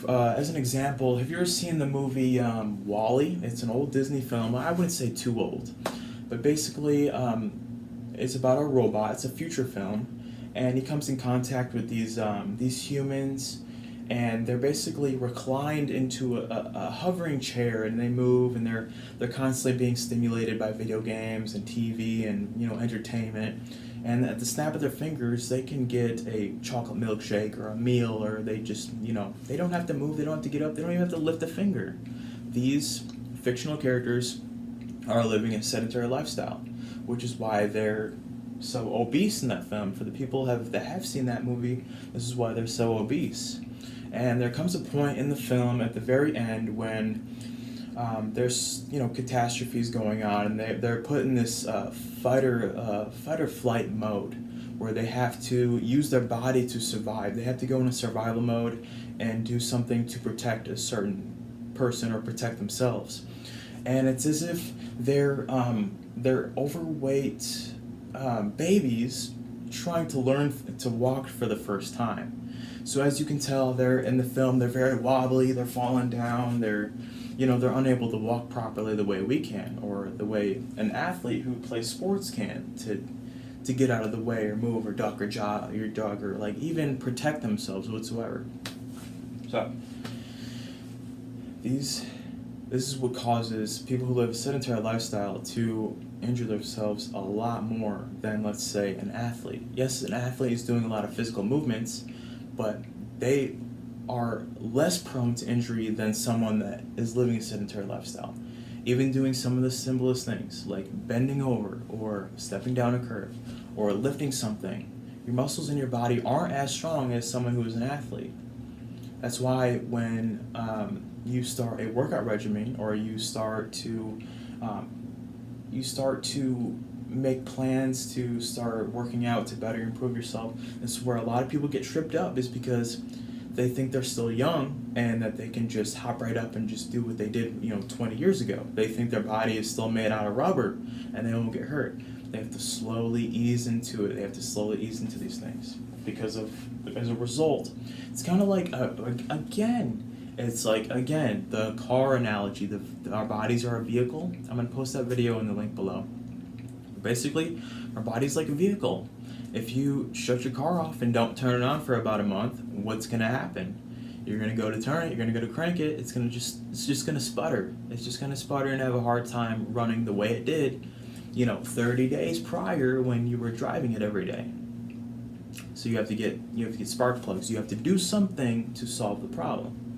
as an example, have you ever seen the movie Wall-E? It's an old Disney film. I wouldn't say too old, but basically, it's about a robot. It's a future film, and he comes in contact with these humans, and they're basically reclined into a hovering chair, and they move, and they're constantly being stimulated by video games and TV and entertainment. And at the snap of their fingers, they can get a chocolate milkshake or a meal, or they just they don't have to move, they don't have to get up, they don't even have to lift a finger. These fictional characters are living a sedentary lifestyle, which is why they're so obese in that film. For the people that have seen that movie, this is why they're so obese. And there comes a point in the film at the very end when there's catastrophes going on, and they're put in this fight or flight mode where they have to use their body to survive. They have to go in a survival mode and do something to protect a certain person or protect themselves. And it's as if they're overweight babies trying to learn to walk for the first time. So as you can tell, they're in the film. They're very wobbly. They're falling down. They're unable to walk properly the way we can, or the way an athlete who plays sports can, to get out of the way or move or duck or jog or like even protect themselves whatsoever. So this is what causes people who live a sedentary lifestyle to injure themselves a lot more than, let's say, an athlete. Yes, an athlete is doing a lot of physical movements, but they are less prone to injury than someone that is living a sedentary lifestyle. Even doing some of the simplest things, like bending over or stepping down a curve or lifting something, your muscles in your body aren't as strong as someone who is an athlete. That's why when you start a workout regimen, or you start to make plans to start working out to better improve yourself, this is where a lot of people get tripped up, is because they think they're still young and that they can just hop right up and just do what they did 20 years ago. They think their body is still made out of rubber and they won't get hurt. They have to slowly ease into it. They have to slowly ease into these things as a result. It's kind of like the car analogy. Our bodies are a vehicle. I'm going to post that video in the link below. Basically, our body's like a vehicle. If you shut your car off and don't turn it on for about a month, what's going to happen? You're going to go to turn it, you're going to go to crank it, it's just going to sputter. It's just going to sputter and have a hard time running the way it did, 30 days prior when you were driving it every day. So you have to get spark plugs. You have to do something to solve the problem.